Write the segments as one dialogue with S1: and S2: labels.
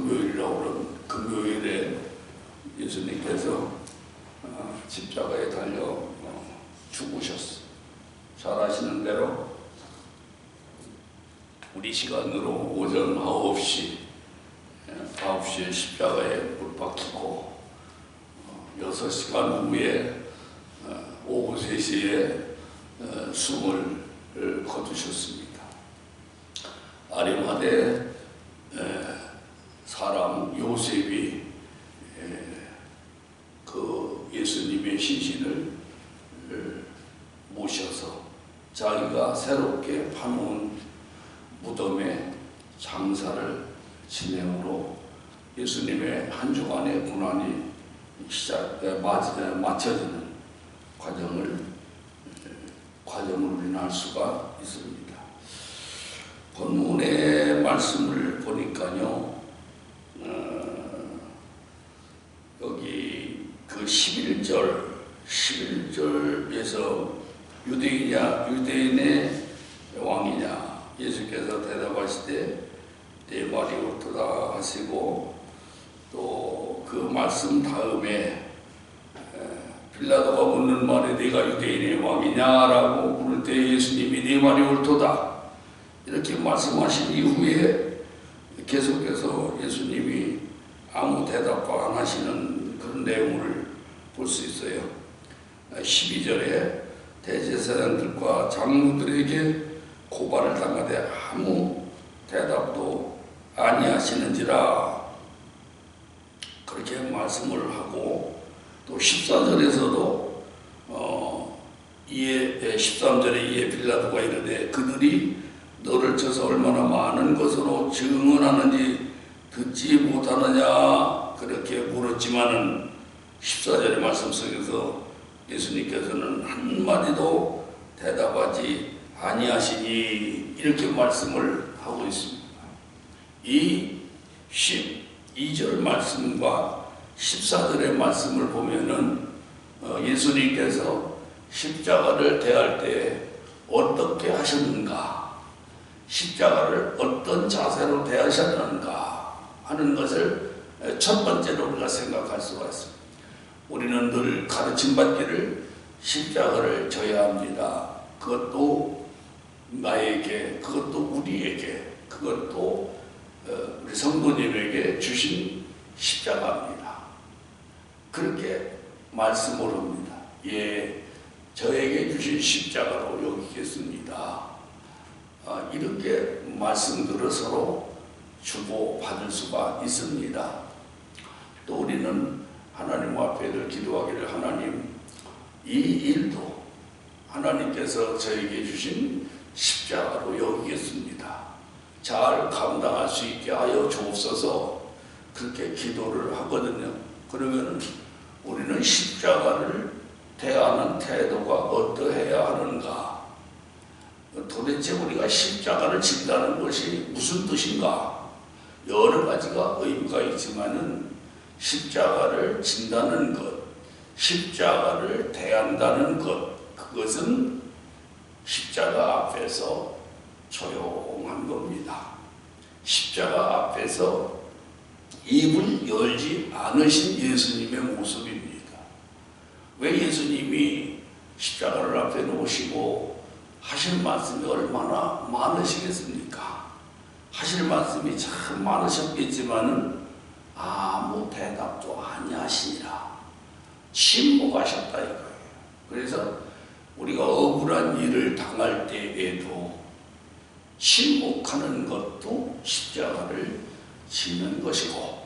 S1: 금요일이라고 그러는 금요일에 예수님께서 십자가에 달려 죽으셨어. 잘 아시는 대로 우리 시간으로 오전 9시에 십자가에 못 박히고 6시간 후에 오후 3시에 숨을 거두셨습니다. 아리마대 사람 요셉이 그 예수님의 시신을 모셔서 자기가 새롭게 파놓은 무덤에 장사를 진행으로 예수님의 한 주간의 고난이 마쳐지는 과정을 우리는 알 수가 있습니다. 본문의 말씀을 보니까요, 여기 그 11절에서 유대인의 왕이냐, 예수께서 대답하시되 내 말이 옳도다 하시고, 또 그 말씀 다음에 빌라도가 묻는 말에 내가 유대인의 왕이냐라고 물을 때 예수님이 내 말이 옳도다 이렇게 말씀하신 이후에 계속해서 예수님이 아무 대답도 안 하시는 그런 내용을 볼 수 있어요. 12절에 대제사장들과 장로들에게 고발을 당하되 아무 대답도 아니하시는지라 그렇게 말씀을 하고, 또 14절에서도 13절에 이에 빌라도가 이르되 그들이 너를 쳐서 얼마나 많은 것으로 증언하는지 듣지 못하느냐 그렇게 물었지만은 14절의 말씀 속에서 예수님께서는 한마디도 대답하지 아니하시니 이렇게 말씀을 하고 있습니다. 이 12절 말씀과 14절의 말씀을 보면은 예수님께서 십자가를 대할 때 어떻게 하셨는가, 십자가를 어떤 자세로 대하셨는가 하는 것을 첫 번째로 우리가 생각할 수가 있습니다. 우리는 늘 가르침받기를 십자가를 져야 합니다. 그것도 나에게, 그것도 우리에게, 그것도 우리 성도님에게 주신 십자가입니다. 그렇게 말씀을 합니다. 예, 저에게 주신 십자가로 여기겠습니다. 이렇게 말씀들을 서로 주고받을 수가 있습니다. 또 우리는 하나님 앞에 늘 기도하기를, 하나님, 이 일도 하나님께서 저에게 주신 십자가로 여기겠습니다. 잘 감당할 수 있게 하여 주옵소서. 그렇게 기도를 하거든요. 그러면 우리는 십자가를 대하는 태도가 어떠해야 하는가? 도대체 우리가 십자가를 진다는 것이 무슨 뜻인가? 여러 가지가 의미가 있지만은 십자가를 진다는 것, 십자가를 대한다는 것, 그것은 십자가 앞에서 조용한 겁니다. 십자가 앞에서 입을 열지 않으신 예수님의 모습입니다. 왜 예수님이 십자가를 앞에 놓으시고 하실 말씀이 얼마나 많으시겠습니까? 하실 말씀이 참 많으셨겠지만은 아무 대답도 아니하시니라. 침묵하셨다 이거예요. 그래서 우리가 억울한 일을 당할 때에도 침묵하는 것도 십자가를 지는 것이고,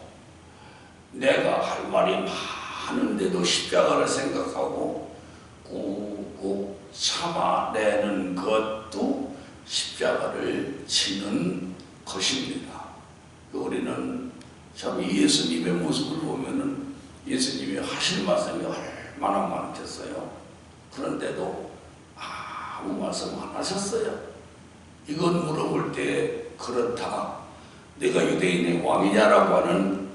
S1: 내가 할 말이 많은데도 십자가를 생각하고 꾹꾹 참아내는 것도 십자가를 지는 것입니다. 우리는 참 예수님의 모습을 보면은 예수님이 하실 말씀이 얼마나 많겠어요. 그런데도 아무 말씀 안 하셨어요. 이건 물어볼 때 그렇다, 내가 유대인의 왕이냐라고 하는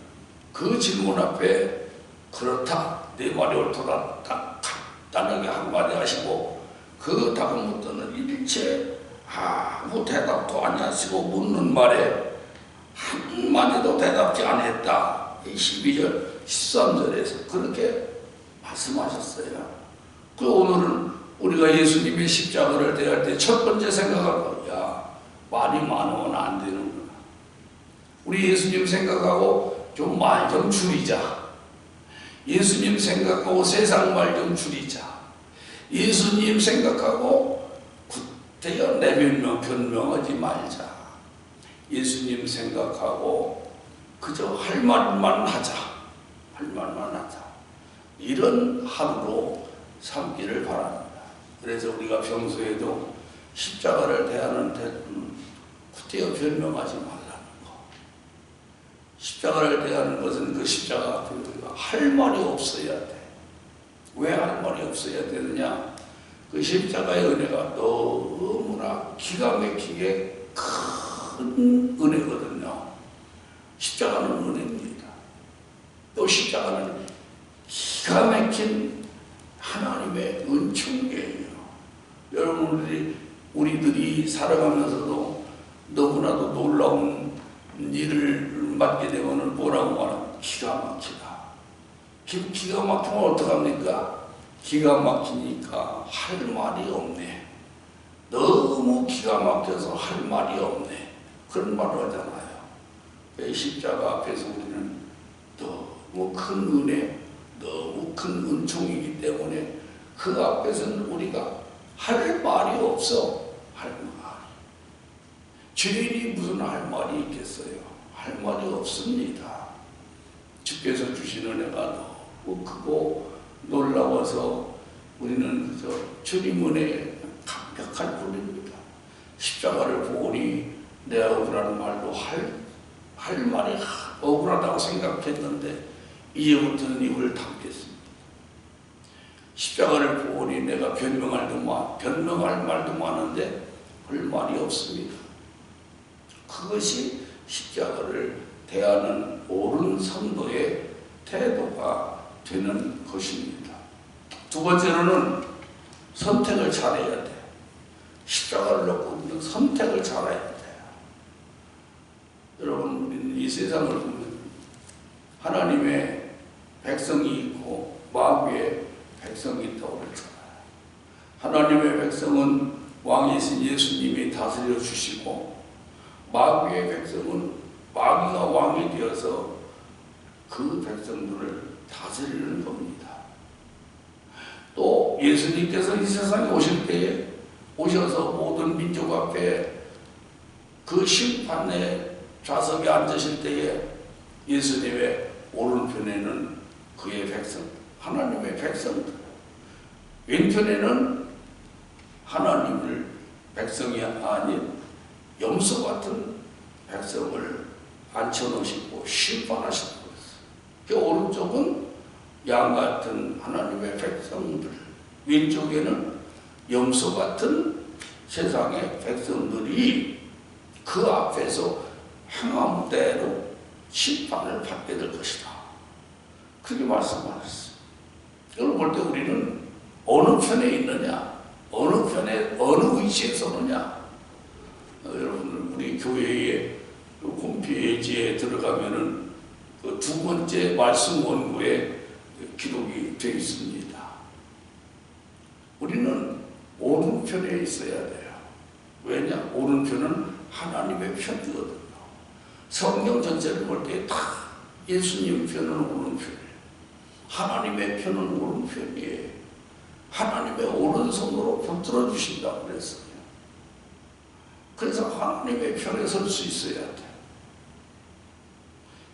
S1: 그 질문 앞에 그렇다, 내 말이 옳도다 딱 간단하게 한마디 하시고, 그 다음부터는 일체 아무 대답도 안 하시고 묻는 말에 한마디도 대답지 않았다. 12절, 13절에서 그렇게 말씀하셨어요. 그 오늘은 우리가 예수님의 십자가를 대할 때 첫 번째 생각하고, 야, 말이 많으면 안 되는구나. 우리 예수님 생각하고 좀 말 좀 줄이자. 예수님 생각하고 세상 말 좀 줄이자. 예수님 생각하고 구태여 내변명 변명하지 말자. 예수님 생각하고 그저 할 말만 하자. 할 말만 하자. 이런 하루로 삼기를 바랍니다. 그래서 우리가 평소에도 십자가를 대하는 때는 구태여 변명하지 말라는 거. 십자가를 대하는 것은 그 십자가 앞에 우리가 할 말이 없어야 돼. 왜 할 말이 없어야 되느냐? 그 십자가의 은혜가 너무나 기가 막히게 큰 은혜거든요. 십자가는 은혜입니다. 또 십자가는 기가 막힌 하나님의 은총이에요. 여러분, 우리들이 살아가면서도 너무나도 놀라운 일을 맡게 되면 뭐라고 말하면 기가 막히다. 기가 막히면 어떡합니까? 기가 막히니까 할 말이 없네. 너무 기가 막혀서 할 말이 없네. 그런 말을 하잖아요. 십자가 앞에서 우리는 너무 큰 은혜, 너무 큰 은총이기 때문에 그 앞에서는 우리가 할 말이 없어. 할 말이. 죄인이 무슨 할 말이 있겠어요? 할 말이 없습니다. 주께서 주신 은혜가 너무 크고 놀라워서 우리는 그저 주님 은혜에 감격할 뿐입니다. 십자가를 보니 내 억울한 말도 할 말이 억울하다고 생각했는데 이제부터는 입을 닫겠습니다. 십자가를 보니 내가 변명할 말도 많은데 할 말이 없습니다. 그것이 십자가를 대하는 옳은 성도의 태도가 되는 것입니다. 두 번째로는 선택을 잘해야 돼. 십자가를 놓고 우리는 선택을 잘해야 돼요. 여러분, 우리는 이 세상을 보면 하나님의 백성이 있고 마귀의 백성이 있다고 그랬잖아요. 하나님의 백성은 왕이신 예수님이 다스려 주시고 마귀의 백성은 마귀가 왕이 되어서 그 백성들을 다스리는 겁니다. 또 예수님께서 이 세상에 오실 때에 오셔서 모든 민족 앞에 그 심판의 좌석에 앉으실 때에 예수님의 오른편에는 그의 백성, 하나님의 백성들, 왼편에는 하나님을 백성이 아닌 염소 같은 백성을 앉혀놓으시고 심판하시는 거였어요. 그 오른쪽은 양 같은 하나님의 백성들, 왼쪽에는 염소 같은 세상의 백성들이 그 앞에서 행한 대로 심판을 받게 될 것이다. 그렇게 말씀하셨어요. 이걸 볼 때 우리는 어느 편에 있느냐, 어느 위치에 서느냐. 여러분, 우리 교회의 홈페이지에 들어가면은 그 두 번째 말씀 원고에 기록이 되어 있습니다. 우리는 오른편에 있어야 돼요. 왜냐? 오른편은 하나님의 편이거든요. 성경 전체를 볼 때 다 예수님 편은 오른편이에요. 하나님의 편은 오른편이에요. 하나님의 오른손으로 붙들어 주신다고 그랬어요. 그래서 하나님의 편에 설 수 있어야 돼요.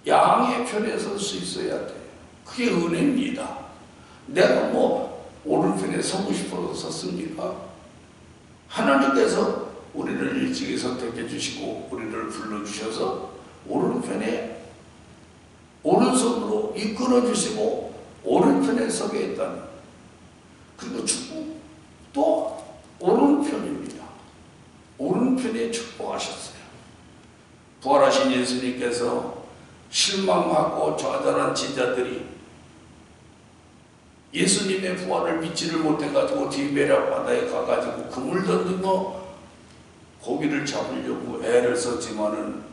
S1: 양의 편에 설 수 있어야 돼요. 그게 은혜입니다. 내가 오른편에 서고 싶어서 섰습니까? 하나님께서 우리를 일찍이 선택해 주시고 우리를 불러주셔서 오른편에 오른손으로 이끌어 주시고 오른편에 서게 했다는, 그리고 축복도 오른편입니다. 오른편에 축복하셨어요. 부활하신 예수님께서 실망하고 좌절한 제자들이 예수님의 부활을 믿지를 못해가지고 디베랴 바다에 가가지고 그물 던지고 고기를 잡으려고 애를 썼지만은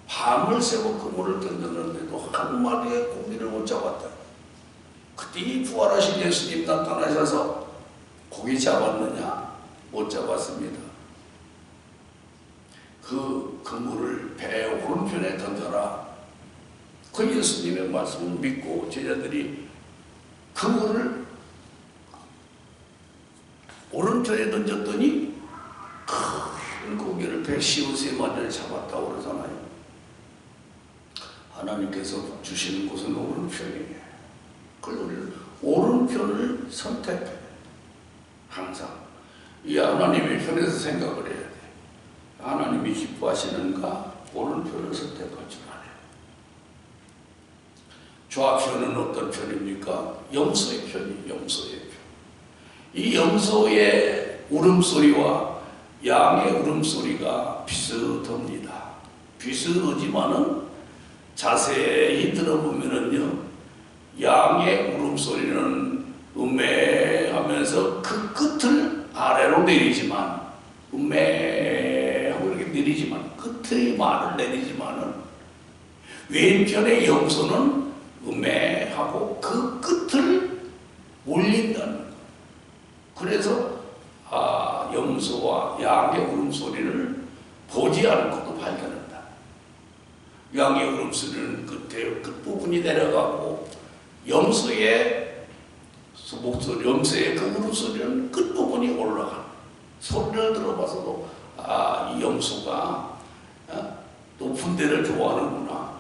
S1: 밤을 새고 그물을 던졌는데도 한 마리의 고기를 못 잡았다. 그때 이 부활하신 예수님 나타나셔서 고기 잡았느냐? 못 잡았습니다. 그 그물을 배 오른편에 던져라. 그 예수님의 말씀을 믿고 제자들이 그물을 오른편에 던졌더니 큰 고기를 113마리를 잡았다고 그러잖아요. 하나님께서 주시는 곳은 오른편이에요. 그래서 우리는 오른편을 선택해. 항상 이 하나님의 편에서 생각을 해야 돼. 하나님이 기뻐하시는가? 오른편을 선택할 줄 알아요. 좌편은 어떤 편입니까? 염소의 편이 염소의 편. 이 염소의 울음소리와 양의 울음소리가 비슷합니다. 비슷하지만은 자세히 들어보면은요, 양의 울음소리는 음매하면서 그 끝을 아래로 내리지만, 음매하고 이렇게 내리지만, 끝의 말을 내리지만은, 왼편의 염소는 음매하고 그 끝을 올린다는 거. 그래서 염소와 양의 울음소리를 보지 않고도 발견한다. 양의 울음소리는 끝부분이 내려가고 염소의 목소리, 염소의 그 울음소리는 끝부분이 올라가는. 소리를 들어봐서도 이 염소가 높은 데를 좋아하는구나.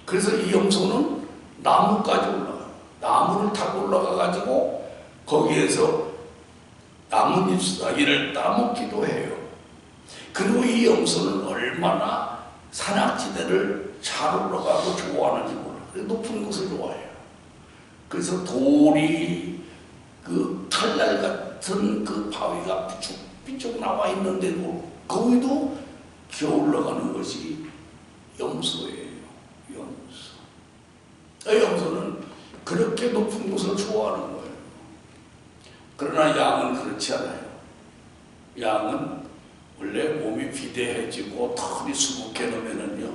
S1: 그래서 이 염소는 나무까지 올라가요. 나무를 타고 올라가가지고 거기에서 나뭇잎 사이를 따먹기도 해요. 그리고 이 염소는 얼마나 산악지대를 잘 올라가고 좋아하는지 몰라. 높은 곳을 좋아해요. 그래서 돌이 그 털날 같은 그 바위가 삐쭉 나와 있는데도 거기도 기어 올라가는 것이 염소예요. 염소. 염소는 그렇게 높은 곳을 좋아하는 거예요. 그러나 양은 그렇지 않아요. 양은 원래 몸이 비대해지고 털이 수북해 놓으면은요,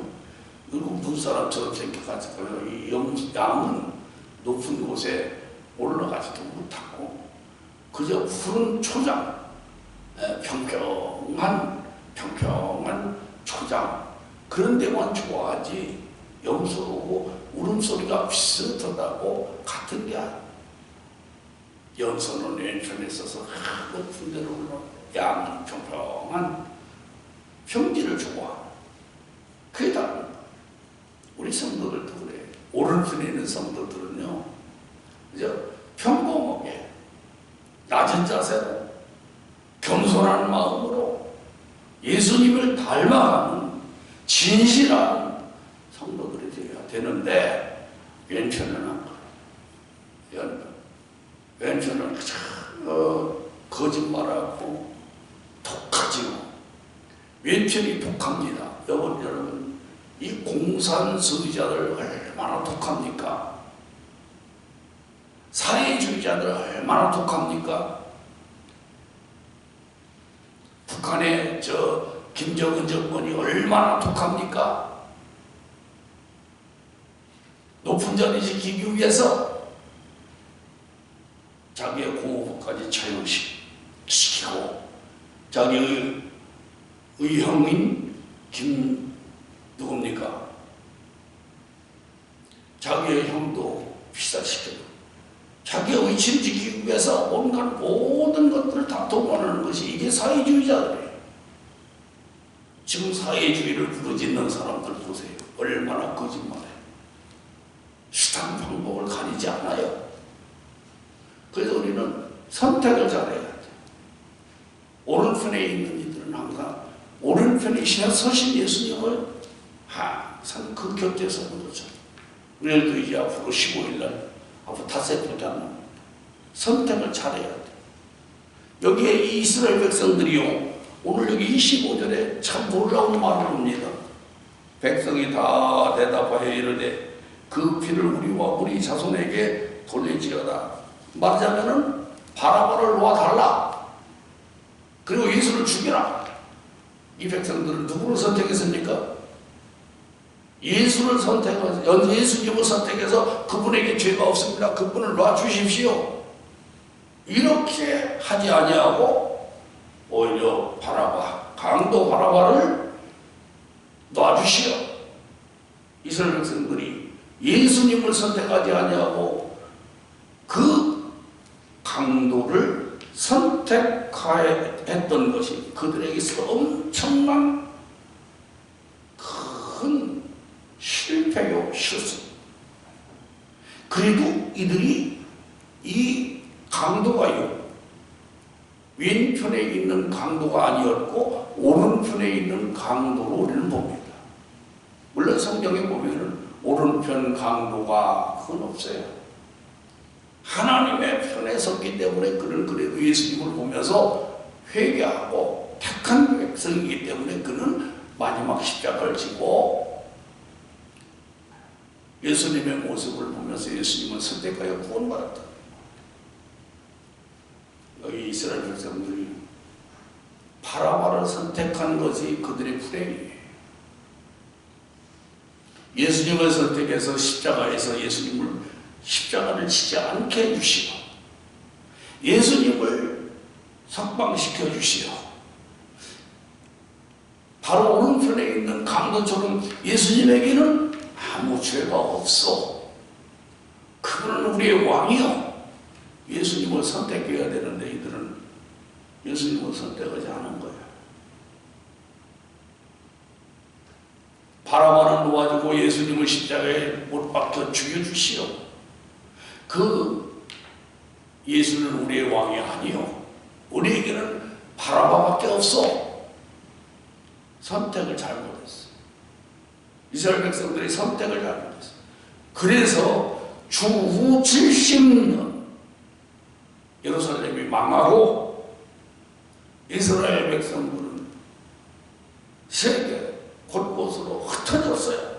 S1: 눈사람처럼 생겨가지고요, 이 양은 높은 곳에 올라가지도 못하고 그저 푸른 초장, 평평한 초장, 그런 데만 좋아하지 염소하고 울음소리가 비슷하다고 같은 게 아니에요. 염소는 왼편에 있어서 높은 데로 올라가, 양은 평평한 평지를 좋아하고. 그게 다릅니다. 우리 성도들도 그래요. 오른편에 있는 성도들은요, 평범하게 낮은 자세로 겸손한 마음으로 예수님을 닮아가는 진실한 성도들이 되어야 되는데, 왼편은 안 그래요. 왼편은 거짓말하고 독하지요. 왼편이 독합니다. 여러분, 이 공산주의자들 얼마나 독합니까? 사회주의자들 얼마나 독합니까? 북한의 김정은 정권이 얼마나 독합니까? 높은 자리 지키기 위해서 자기의 고부까지 처형시키고 자기의 형인 누굽니까? 자기의 형도 피살시키고 자기의 의치를 지키기 위해서 온갖 모든 것들을 다 동원하는 것이 이게 사회주의자들이에요. 지금 사회주의를 부르짖는 사람들 보세요. 얼마나 거짓말해요. 수단 방법을 가리지 않아요. 그래서 우리는 선택을 잘해야 돼. 오른편에 있는 이들은 항상 오른편에 서신 예수님을 항상 그 곁에서 부르죠. 우리도 이제 앞으로 15일날 앞으로 닷새 보자는 선택을 잘해야 돼. 여기에 이 이스라엘 백성들이요, 오늘 여기 25절에 참 놀라운 말을 합니다. 백성이 다 대답하여 이르되 그 피를 우리와 우리 자손에게 돌릴지어다. 말하자면은 바라바를 놓아달라. 그리고 예수를 죽이라. 이 백성들은 누구를 선택했습니까? 예수를 선택해서, 예수님을 선택해서 그분에게 죄가 없습니다. 그분을 놔주십시오. 이렇게 하지 아니하고 오히려 바라바, 강도 바라바를 놔주시오. 이스라엘 백성들이 예수님을 선택하지 아니하고 그 강도를 선택했던 것이 그들에게 있어 엄청난 큰 실패요, 실수. 그래도 이들이 이 강도가요, 왼편에 있는 강도가 아니었고 오른편에 있는 강도로 우리는 봅니다. 물론 성경에 보면은 오른편 강도가 그건 없어요. 하나님의 편에 섰기 때문에 그는 그래도 예수님을 보면서 회개하고 택한 백성이기 때문에 그는 마지막 십자가를 지고 예수님의 모습을 보면서 예수님을 선택하여 구원받았다. 여기 이스라엘 백성들이 바라바를 선택한 것이 그들의 불행이에요. 예수님을 선택해서 십자가에서 십자가를 지지 않게 해주시고 예수님을 석방시켜 주시오. 바로 오른편에 있는 강도처럼 예수님에게는 아무 죄가 없어. 그분은 우리의 왕이요. 예수님을 선택해야 되는데 이들은 예수님을 선택하지 않은 거예요. 바라바는 놓아주고 예수님을 십자가에 못 박혀 죽여주시오. 그 예수는 우리의 왕이 아니요. 우리에게는 바라바밖에 없어. 선택을 잘못했어. 이스라엘 백성들이 선택을 잘못했어. 그래서 주후 70년 예루살렘이 망하고 이스라엘 백성들은 세계 곳곳으로 흩어졌어요.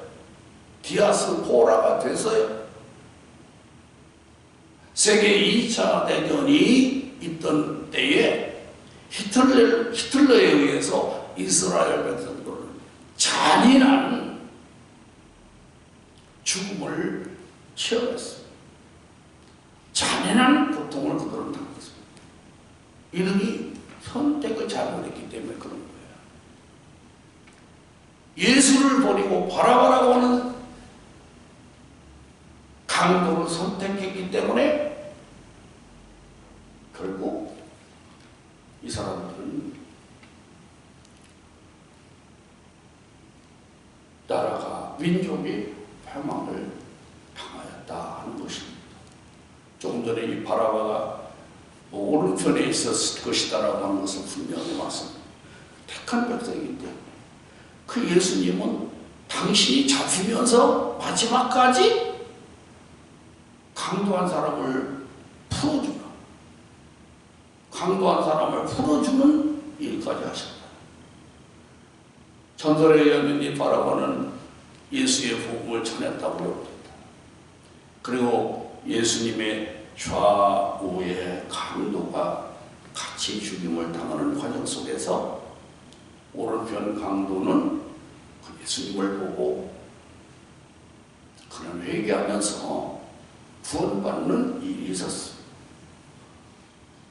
S1: 디아스포라가 됐어요. 세계 2차 대전이 있던 때에 히틀러에 의해서 이스라엘 백성들은 잔인한 죽음을 체험했어요. 잔인한 고통을 그들은 당했습니다. 이들이 선택을 잘못했기 때문에 그런 거예요. 예수를 버리고 바라바라고 하는 강도를 선택했기 때문에 결국 이 사람들은 나라가 민족이 패망을 당하였다 하는 것입니다. 조금 전에 이 바라바가 오른편에 있었을 것이다라고 하는 것을 분명히 말씀합니다. 택한 백성이기 때문에 그 예수님은 당신이 잡히면서 마지막까지 강도한 사람을 풀어주는, 강도한 사람을 풀어주는 일까지 하셨다. 전설에 의하면 이 바라바는 예수의 복음을 전했다고 합니다. 그리고 예수님의 좌우의 강도가 같이 죽임을 당하는 과정 속에서 오른편 강도는 그 예수님을 보고 그는 회개하면서 구원받는 일이 있었습니다.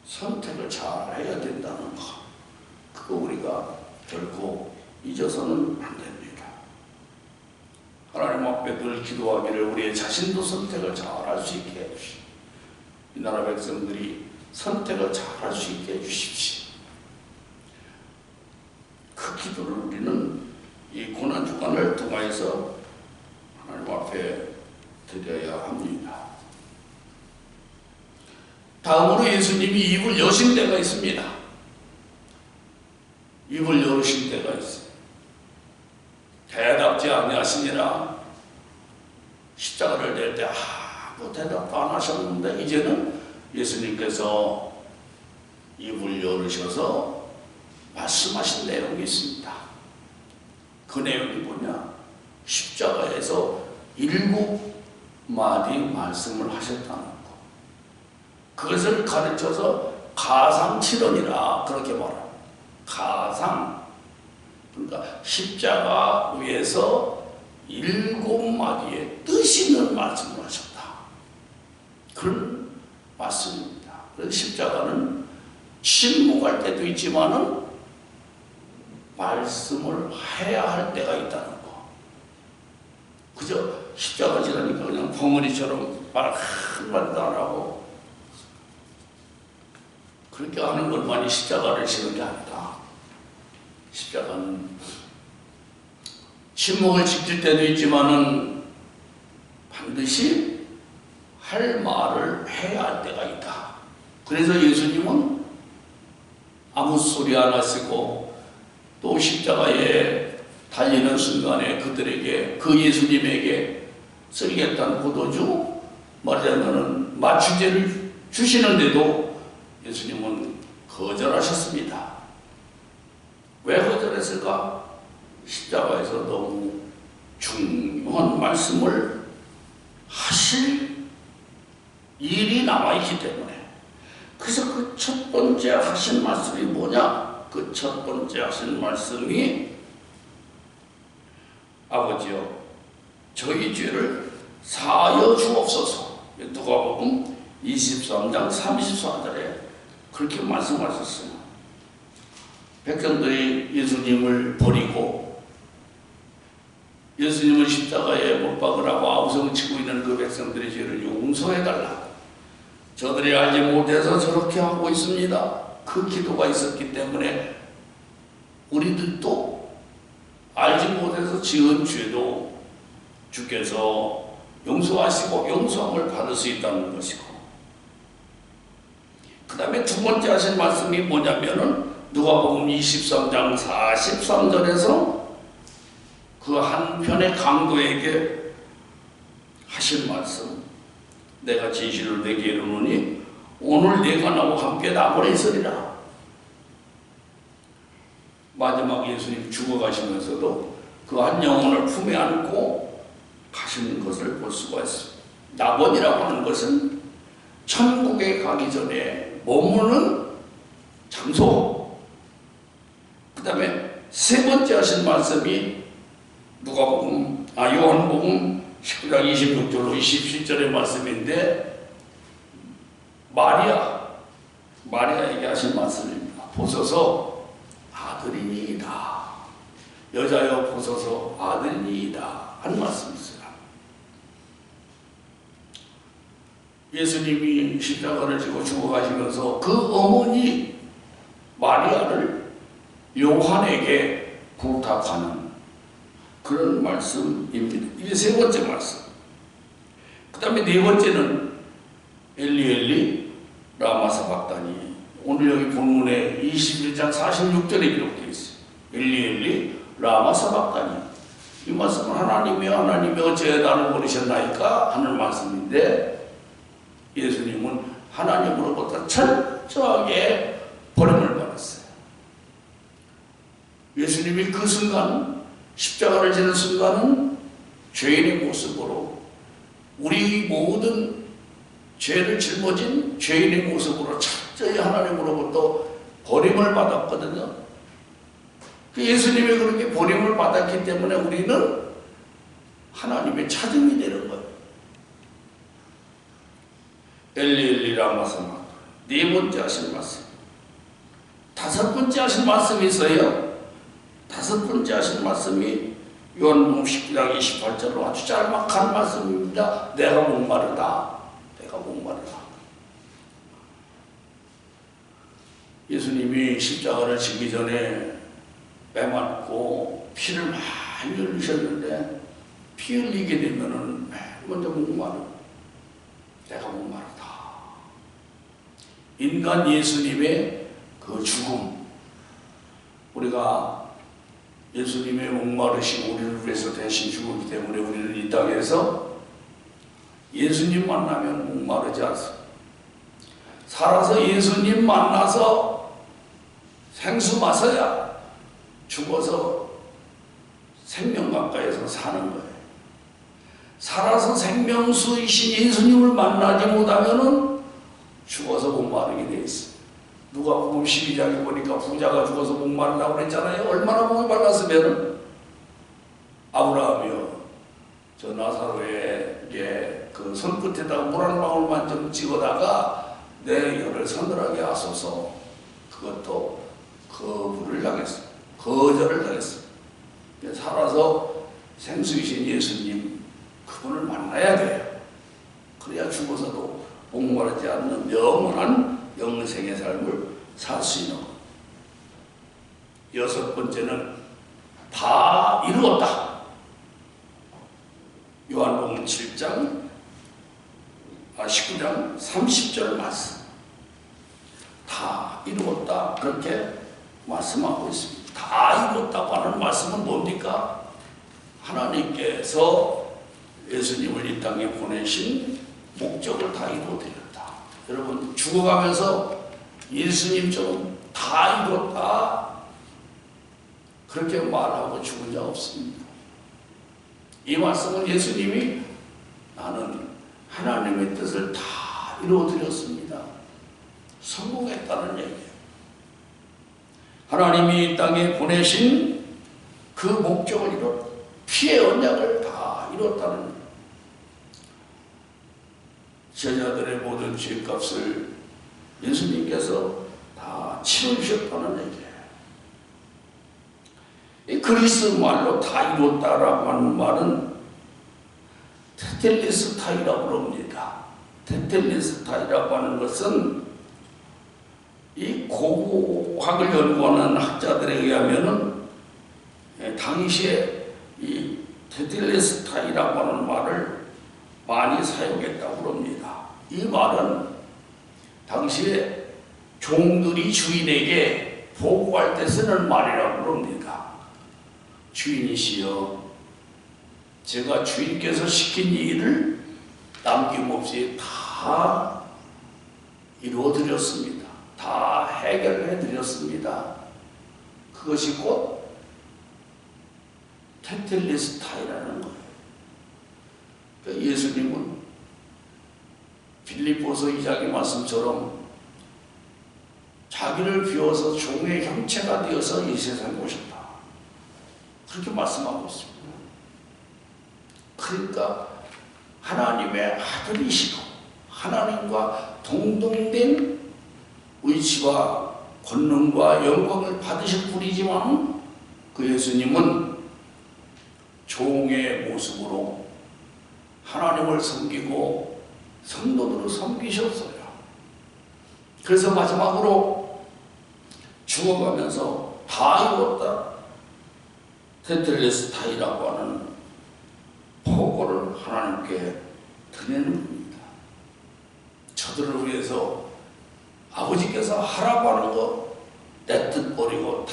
S1: 선택을 잘 해야 된다는 것, 그거 우리가 결코 잊어서는 안 됩니다. 하나님 앞에 늘 기도하기를 우리의 자신도 선택을 잘 할 수 있게 해주시오. 이 나라 백성들이 선택을 잘 할 수 있게 해주십시오. 그 기도를 우리는 이 고난주간을 통해서 하나님 앞에 드려야 합니다. 다음으로 예수님이 입을 여신 때가 있습니다. 입을 열으신 때가 있어요. 대답지 아니하시니라. 십자가를 낼 때 아무 대답도 안 하셨는데 이제는 예수님께서 입을 열으셔서 말씀하신 내용이 있습니다. 그 내용이 뭐냐? 십자가에서 7마디 말씀을 하셨다는 것. 그것을 가르쳐서 가상칠언이라 그렇게 말합니다. 가상, 그러니까 십자가 위에서 7마디의 뜻 있는 말씀을 하셨다. 그런 말씀입니다. 그래서 십자가는 침묵할 때도 있지만은 말씀을 해야 할 때가 있다는 거. 그저 십자가 지라니까 그냥 벙어리처럼 말 한마디도 안 하고 그렇게 하는 것만이 십자가를 지는 게 아니다. 십자가는 침묵을 지킬 때도 있지만은 반드시 할 말을 해야 할 때가 있다. 그래서 예수님은 아무 소리 안 하시고 또 십자가에 달리는 순간에 그들에게 그 예수님에게 쓰리겠다는 포도주 말하자면은 마취제를 주시는데도 예수님은 거절하셨습니다. 왜 거절했을까? 십자가에서 너무 중요한 말씀을 하실 일이 남아있기 때문에. 그래서 그 첫 번째 하신 말씀이 뭐냐? 그 첫 번째 하신 말씀이 아버지여 저희 죄를 사하여 주옵소서. 누가복음 23장 34절에 그렇게 말씀하셨어요. 백성들이 예수님을 버리고 예수님을 십자가에 못 박으라고 아우성치고 있는 그 백성들의 죄를 용서해달라. 저들이 알지 못해서 저렇게 하고 있습니다. 그 기도가 있었기 때문에 우리들도 알지 못해서 지은 죄도 주께서 용서하시고 용서함을 받을 수 있다는 것이고, 그 다음에 두 번째 하신 말씀이 뭐냐면은 누가복음 23장 43절에서 그 한편의 강도에게 하신 말씀, 내가 진실을 내게 이르노니 오늘 내가 나와 함께 나무에 있으리라. 마지막 예수님 죽어가시면서도 그 한 영혼을 품에 안고 가시는 것을 볼 수가 있습니다. 낙원이라고 하는 것은 천국에 가기 전에 머무는 장소. 그 다음에 세 번째 하신 말씀이 요한복음 19장 26절로 27절의 말씀인데 마리아에게 하신 말씀입니다. 보소서 아들이니이다. 여자여 보소서 아들이니이다 한 말씀이 있어요. 예수님이 십자가를 지고 죽어가시면서 그 어머니 마리아를 요한에게 부탁하는 그런 말씀입니다. 이게 세 번째 말씀. 그 다음에 네 번째는 엘리 라마 사박다니. 오늘 여기 본문에 21장 46절에 기록되어 있어요. 엘리 라마 사박다니. 이 말씀은 하나님이 어찌 나를 버리셨나이까 하는 말씀인데, 예수님은 하나님으로부터 철저하게 버림을 받았어요. 예수님이 그 순간, 십자가를 지는 순간은 죄인의 모습으로, 우리 모든 죄를 짊어진 죄인의 모습으로 철저히 하나님으로부터 버림을 받았거든요. 그 예수님이 그렇게 버림을 받았기 때문에 우리는 하나님의 찾음이 되는 거예요. 엘리 라마사마. 네 번째 하신 말씀. 다섯 번째 하신 말씀이 있어요. 다섯 번째 하신 말씀이 요한복음 19장 28절로 아주 짤막한 말씀입니다. 내가 목마르다. 예수님이 십자가를 지기 전에 매 맞고 피를 많이 흘리셨는데, 피 흘리게 되면은 맨 먼저 내가 목마르다. 인간 예수님의 그 죽음, 우리가 예수님의 목마르신 우리를 위해서 대신 죽었기 때문에 우리는 이 땅에서 예수님 만나면 목마르지 않습니다. 살아서 예수님 만나서 생수 마셔야 죽어서 생명 가까이서 사는 거예요. 살아서 생명수이신 예수님을 만나지 못하면은 죽어서 목마르게 돼 있어요. 누가복음 12장에 보니까 부자가 죽어서 목마르다고 그랬잖아요. 얼마나 목이 말랐으면 아브라함이여 저 나사로의 이제 그 손끝에다가 물 한 방울만 좀 찍어다가 내 혀를 서늘하게 하소서. 그것도 거부를 당했어. 거절을 당했어. 살아서 생수이신 예수님, 그분을 만나야 돼요. 그래야 죽어서도 목마르지 않는 영원한 영생의 삶을 살 수 있는 것. 여섯 번째는 다 이루었다. 요한복음 19장 30절 말씀. 다 이루었다. 그렇게 말씀하고 있습니다. 다 이루었다고 하는 말씀은 뭡니까? 하나님께서 예수님을 이 땅에 보내신 목적을 다 이루어드렸다. 여러분, 죽어가면서 예수님처럼 다 이뤘다 그렇게 말하고 죽은 자 없습니다. 이 말씀은 예수님이 나는 하나님의 뜻을 다 이루어드렸습니다. 성공했다는 얘기예요. 하나님이 이 땅에 보내신 그 목적을 이뤘다. 피의 언약을 다 이뤘다는 얘기예요. 제자들의 모든 죄값을 예수님께서 다 치러주셨다는 얘기예요. 이 그리스 말로 다 이뤘다라고 하는 말은 테텔레스타이라고 합니다. 테텔레스타이라고 하는 것은 이 고고학을 연구하는 학자들에 의하면은 당시에 이 테텔레스타이라고 하는 말을 많이 사용했다고 합니다. 이 말은 당시에 종들이 주인에게 보고할 때 쓰는 말이라고 합니다. 주인이시여, 제가 주인께서 시킨 일을 남김없이 다 이루어드렸습니다. 다 해결해드렸습니다. 그것이 곧 테텔레스타이라는 거예요. 그러니까 예수님은 빌립보서 2장의 말씀처럼 자기를 비워서 종의 형체가 되어서 이 세상에 오셨다. 그렇게 말씀하고 있습니다. 그러니까 하나님의 아들이시고 하나님과 동등된 위치와 권능과 영광을 받으실 분이지만 그 예수님은 종의 모습으로 하나님을 섬기고 성도들을 섬기셨어요. 그래서 마지막으로 죽어가면서 다 이뤘다. 테텔레스타이라고 하는 보고를 하나님께 드리는 겁니다. 저들을 위해서 아버지께서 하라고 하는 거 내 뜻 버리고 다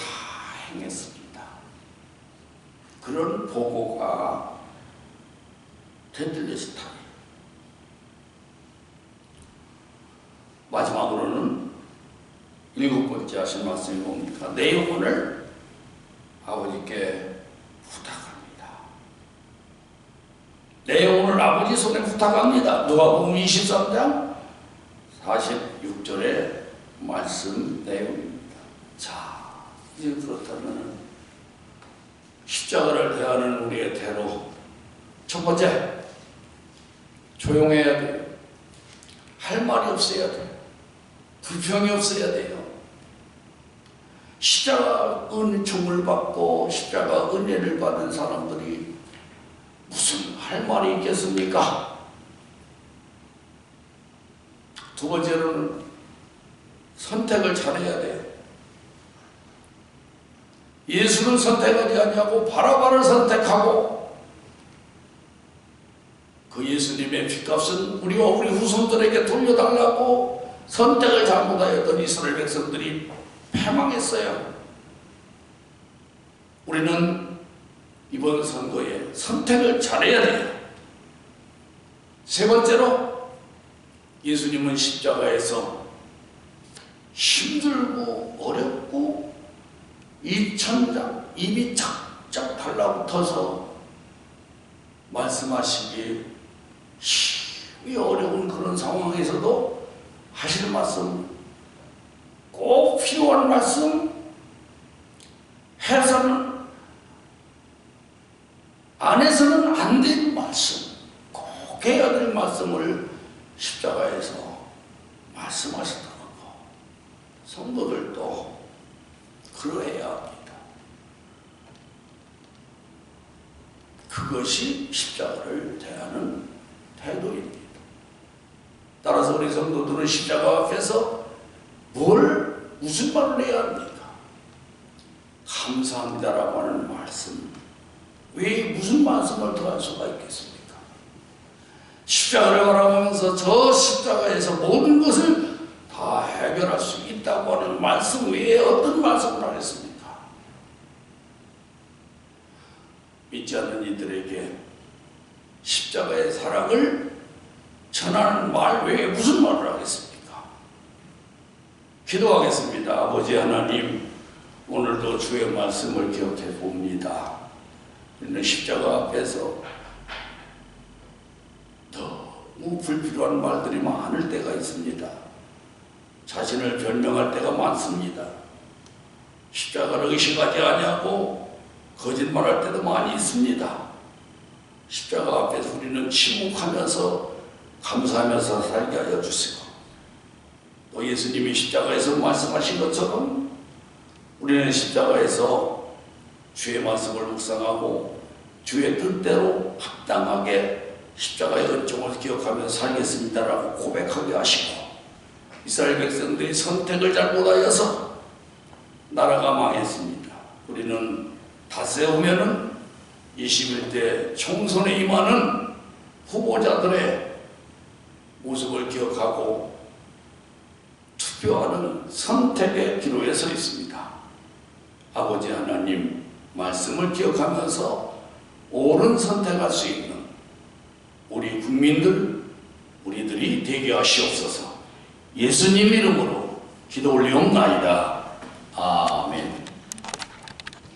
S1: 행했습니다. 그런 보고가 테텔레스타이. 마지막으로는 일곱 번째 하신 말씀이 뭡니까? 내 영혼을 아버지께 부탁합니다. 내 영혼을 아버지 손에 부탁합니다. 누가복음 23장 46절의 말씀 내용입니다. 자, 이제 그렇다면 십자가를 대하는 우리의 태도, 첫 번째, 조용해야 돼요. 할 말이 없어야 돼요. 불평이 없어야 돼요. 십자가 은총을 받고 십자가 은혜를 받은 사람들이 무슨 할 말이 있겠습니까? 두 번째로는 선택을 잘해야 돼요. 예수를 선택하지 않냐고 바라바를 선택하고 그 예수님의 핏값은 우리와 우리 후손들에게 돌려달라고 선택을 잘못하였던 이스라엘 백성들이 패망했어요. 우리는 이번 선거에 선택을 잘해야 돼요. 세 번째로 예수님은 십자가에서 힘들고 어렵고 입이 착착 달라붙어서 말씀하시기 이 어려운 그런 상황에서도 하실 말씀, 꼭 필요한 말씀, 해서는 안에서는 안 될 말씀, 꼭 해야 될 말씀을 십자가에서 말씀하셨다는 거. 성도들도 그러해야 합니다. 그것이 십자가를 대하는 태도입니다. 따라서 우리 성도들은 십자가 앞에서 무슨 말을 해야 합니까? 감사합니다라고 하는 말씀. 왜 무슨 말씀을 더 할 수가 있겠습니까? 십자가를 바라보면서 저 십자가에서 모든 것을 다 해결할 수 있다고 하는 말씀 외에 어떤 말씀을 하겠습니까? 믿지 않는 이들에게 십자가의 사랑을 전하는 말 외에 무슨 말을 하겠습니까? 기도하겠습니다. 아버지 하나님, 오늘도 주의 말씀을 기억해 봅니다. 우리는 십자가 앞에서 너무 불필요한 말들이 많을 때가 있습니다. 자신을 변명할 때가 많습니다. 십자가를 의식하지 아니하고 거짓말할 때도 많이 있습니다. 십자가 앞에서 우리는 침묵하면서 감사하면서 살게 하여 주시고, 또 예수님이 십자가에서 말씀하신 것처럼 우리는 십자가에서 주의 말씀을 묵상하고 주의 뜻대로 합당하게 십자가의 은총을 기억하며 살겠습니다라고 고백하게 하시고, 이스라엘 백성들이 선택을 잘못하여서 나라가 망했습니다. 우리는 닷새 오면은 21대 총선에 임하는 후보자들의 모습을 기억하고 투표하는 선택의 기로에 서 있습니다. 아버지 하나님, 말씀을 기억하면서 옳은 선택할 수 있는 우리 국민들, 우리들이 되게 하시옵소서. 예수님 이름으로 기도 올리옵나이다.